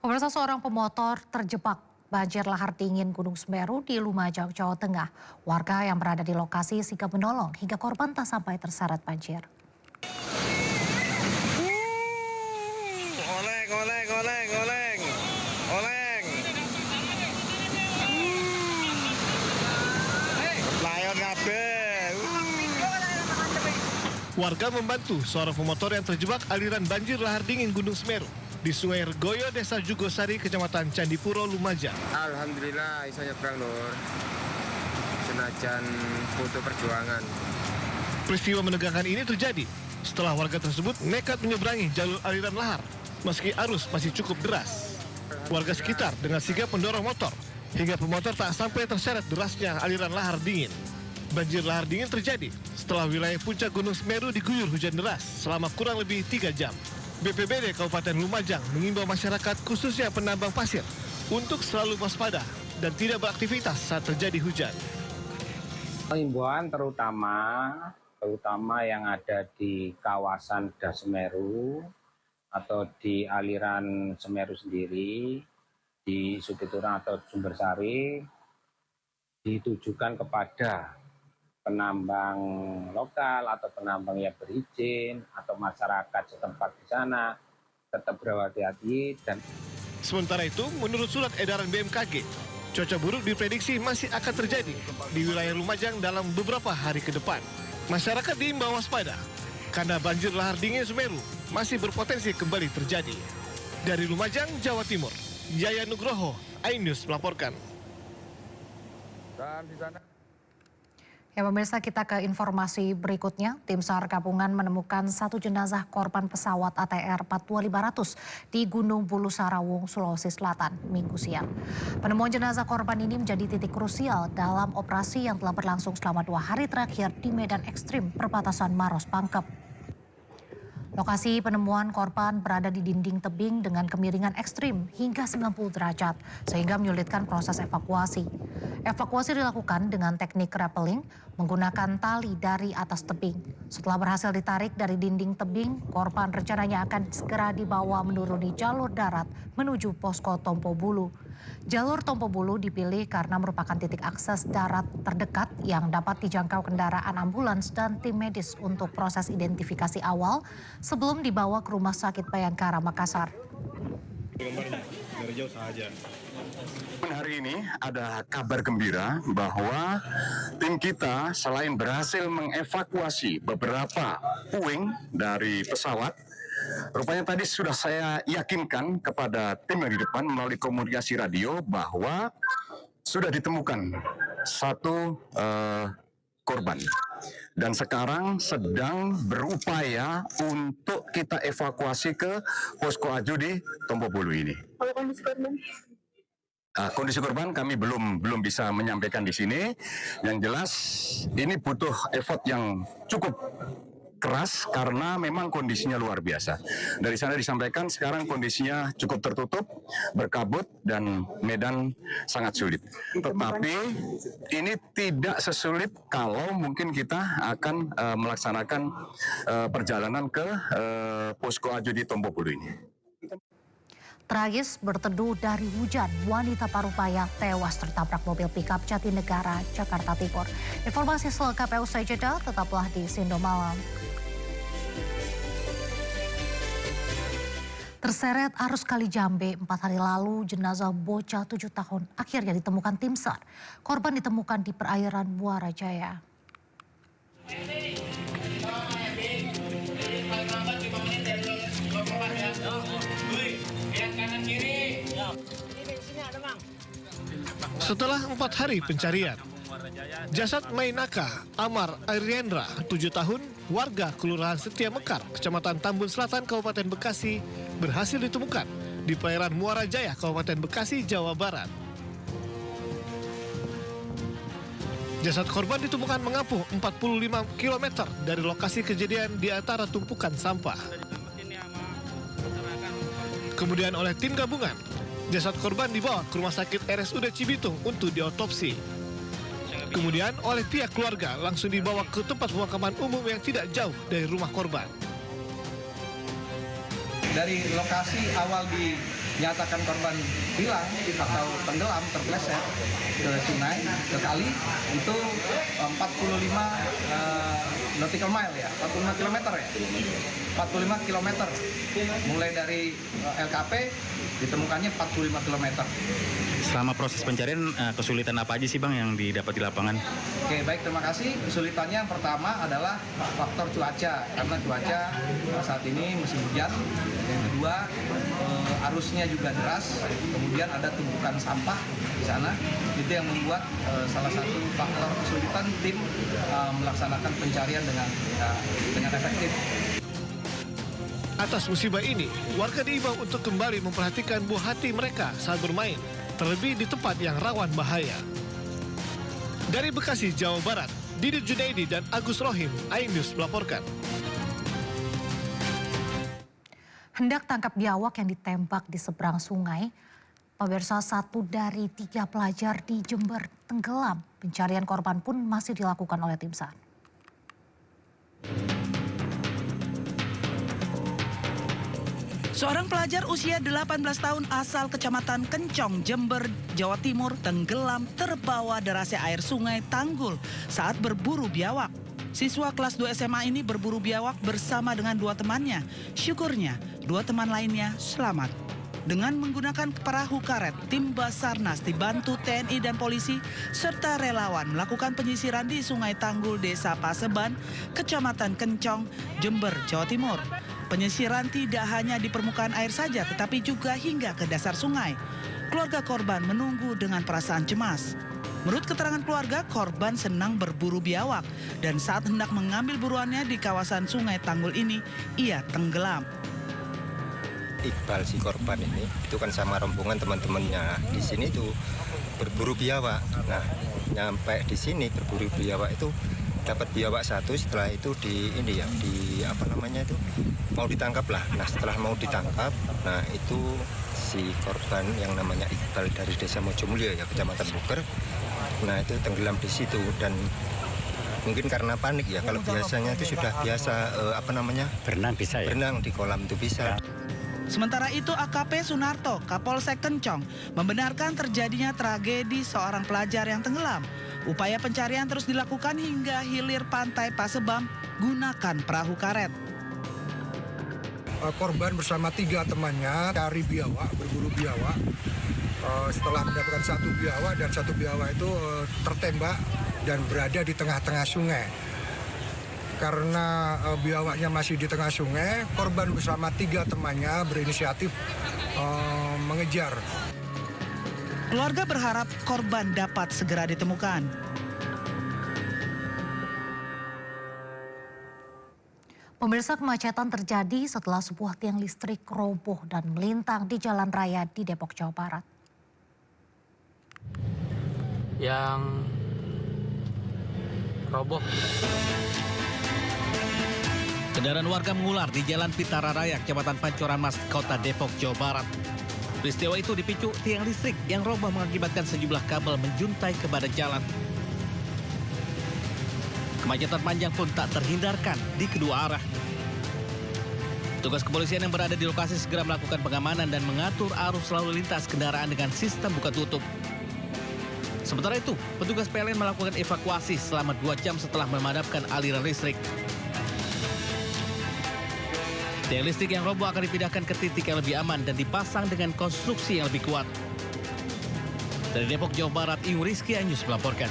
Pemirsa, seorang pemotor terjebak banjir lahar dingin Gunung Semeru di Lumajang, Jawa Tengah. Warga yang berada di lokasi sigap menolong hingga korban tak sampai terseret banjir. Oleng, oleng, oleng, oleng, oleng. Layon kabeh. Warga membantu seorang pemotor yang terjebak aliran banjir lahar dingin Gunung Semeru di Sungai Regoyo, Desa Jugosari, Kecamatan Candipuro, Lumajang. Alhamdulillah iso nyebrang Nur. Senajan butuh perjuangan. Peristiwa menegangkan ini terjadi setelah warga tersebut nekat menyeberangi jalur aliran lahar meski arus masih cukup deras. Warga sekitar dengan sigap mendorong motor hingga pemotor tak sampai terseret derasnya aliran lahar dingin. Banjir lahar dingin terjadi setelah wilayah puncak Gunung Semeru diguyur hujan deras selama kurang lebih 3 jam. BPBD Kabupaten Lumajang mengimbau masyarakat khususnya penambang pasir untuk selalu waspada dan tidak beraktivitas saat terjadi hujan. Himbauan terutama yang ada di kawasan Das Semeru atau di aliran Semeru sendiri, di Supiturang atau Sumbersari, ditujukan kepada penambang lokal atau penambang yang berizin atau masyarakat setempat di sana tetap berhati-hati. Dan sementara itu, menurut surat edaran BMKG, cuaca buruk diprediksi masih akan terjadi di wilayah Lumajang dalam beberapa hari ke depan. Masyarakat diimbau waspada karena banjir lahar dingin Semeru masih berpotensi kembali terjadi. Dari Lumajang, Jawa Timur, Yaya Nugroho, iNews melaporkan. Dan di sana Ya pemirsa, kita ke informasi berikutnya. Tim SAR gabungan menemukan satu jenazah korban pesawat ATR 42500 di Gunung Bulu Sarawung, Sulawesi Selatan, Minggu siang. Penemuan jenazah korban ini menjadi titik krusial dalam operasi yang telah berlangsung selama 2 hari terakhir di medan ekstrim perbatasan Maros Pangkep. Lokasi penemuan korban berada di dinding tebing dengan kemiringan ekstrim hingga 90 derajat sehingga menyulitkan proses evakuasi. Evakuasi dilakukan dengan teknik rappelling menggunakan tali dari atas tebing. Setelah berhasil ditarik dari dinding tebing, korban rencananya akan segera dibawa menuruni jalur darat menuju posko Tompo Bulu. Jalur Tompo Bulu dipilih karena merupakan titik akses darat terdekat yang dapat dijangkau kendaraan ambulans dan tim medis untuk proses identifikasi awal sebelum dibawa ke Rumah Sakit Bayangkara, Makassar. Dari jauh saja. Hari ini ada kabar gembira bahwa tim kita selain berhasil mengevakuasi beberapa puing dari pesawat, rupanya tadi sudah saya yakinkan kepada tim yang di depan melalui komunikasi radio bahwa sudah ditemukan satu korban. Dan sekarang sedang berupaya untuk kita evakuasi ke posko Aju di Tompo Bulu ini. Kondisi korban kami belum bisa menyampaikan di sini. Yang jelas ini butuh effort yang cukup keras karena memang kondisinya luar biasa. Dari sana disampaikan sekarang kondisinya cukup tertutup, berkabut dan medan sangat sulit. Tetapi ini tidak sesulit kalau mungkin kita akan melaksanakan perjalanan ke posko Aju di Tompo Bulu ini. Tragis berteduh dari hujan, wanita parubaya tewas tertabrak mobil pikap Jatinegara, Jakarta Timur. Informasi selengkapnya usai jeda, tetaplah di Sindo Malam. Terseret arus Kali Jambe 4 hari lalu, jenazah bocah 7 tahun akhirnya ditemukan tim SAR. Korban ditemukan di perairan Muara Jaya. Setelah 4 hari pencarian, jasad Mainaka Amar Ariendra, 7 tahun, warga Kelurahan Setia Mekar, Kecamatan Tambun Selatan, Kabupaten Bekasi, berhasil ditemukan di perairan Muara Jaya, Kabupaten Bekasi, Jawa Barat. Jasad korban ditemukan mengapung 45 km dari lokasi kejadian di antara tumpukan sampah. Kemudian oleh tim gabungan, jasad korban dibawa ke Rumah Sakit RSUD Cibitung untuk diotopsi. Kemudian oleh pihak keluarga langsung dibawa ke tempat pemakaman umum yang tidak jauh dari rumah korban. Dari lokasi awal nyatakan korban hilang atau tenggelam terpeleset ke sungai, ke kali, itu 45 nautical mile ya, 45 kilometer ya. 45 kilometer. Mulai dari LKP ditemukannya 45 kilometer. Selama proses pencarian, kesulitan apa aja sih Bang yang didapat di lapangan? Oke, baik, terima kasih. Kesulitannya yang pertama adalah faktor cuaca, karena cuaca saat ini musim hujan. Yang kedua, arusnya juga deras, kemudian ada tumpukan sampah di sana. Itu yang membuat salah satu faktor kesulitan tim melaksanakan pencarian dengan efektif. Atas musibah ini, warga diimbau untuk kembali memperhatikan buah hati mereka saat bermain, terlebih di tempat yang rawan bahaya. Dari Bekasi, Jawa Barat, Didit Junaidi dan Agus Rohim, iNews melaporkan. Hendak tangkap biawak yang ditembak di seberang sungai, pemirsa 1 dari 3 pelajar di Jember tenggelam. Pencarian korban pun masih dilakukan oleh tim SAR. Seorang pelajar usia 18 tahun asal Kecamatan Kencong, Jember, Jawa Timur tenggelam terbawa derasnya air sungai Tanggul saat berburu biawak. Siswa kelas 2 SMA ini berburu biawak bersama dengan 2 temannya. Syukurnya 2 teman lainnya selamat. Dengan menggunakan perahu karet, tim Basarnas dibantu TNI dan polisi serta relawan melakukan penyisiran di Sungai Tanggul, Desa Paseban, Kecamatan Kencong, Jember, Jawa Timur. Penyisiran tidak hanya di permukaan air saja, tetapi juga hingga ke dasar sungai. Keluarga korban menunggu dengan perasaan cemas. Menurut keterangan keluarga, korban senang berburu biawak dan saat hendak mengambil buruannya di kawasan Sungai Tanggul ini, ia tenggelam. Iqbal si korban ini itu kan sama rombongan teman-temannya di sini tuh berburu biawak. Nah, nyampe di sini berburu biawak itu dapat biawak 1, setelah itu mau ditangkap lah. Nah, setelah mau ditangkap, nah itu si korban yang namanya Iqbal dari Desa Mojomulyo ya, Kecamatan Buker. Nah, itu tenggelam di situ dan mungkin karena panik ya. Kalau biasanya itu sudah biasa Berenang bisa ya? Berenang di kolam itu bisa. Sementara itu AKP Sunarto, Kapolsek Kencong, membenarkan terjadinya tragedi seorang pelajar yang tenggelam. Upaya pencarian terus dilakukan hingga hilir pantai Pasebam gunakan perahu karet. Korban bersama 3 temannya cari biawak, berburu biawak. Setelah mendapatkan 1 biawak dan 1 biawak itu tertembak dan berada di tengah-tengah sungai. Karena biawaknya masih di tengah sungai, korban bersama 3 temannya berinisiatif mengejar. Keluarga berharap korban dapat segera ditemukan. Pemirsa, kemacetan terjadi setelah sebuah tiang listrik roboh dan melintang di jalan raya di Depok, Jawa Barat. Yang roboh. Kendaraan warga mengular di Jalan Pitara Raya, Kecamatan Pancoran Mas, Kota Depok, Jawa Barat. Peristiwa itu dipicu tiang listrik yang roboh mengakibatkan sejumlah kabel menjuntai ke badan jalan. Kemacetan panjang pun tak terhindarkan di kedua arah. Tugas kepolisian yang berada di lokasi segera melakukan pengamanan dan mengatur arus lalu lintas kendaraan dengan sistem buka tutup. Sementara itu, petugas PLN melakukan evakuasi selama 2 jam setelah memadamkan aliran listrik. Tiang listrik yang roboh akan dipindahkan ke titik yang lebih aman dan dipasang dengan konstruksi yang lebih kuat. Dari Depok, Jawa Barat, Iung Rizky, iNews melaporkan.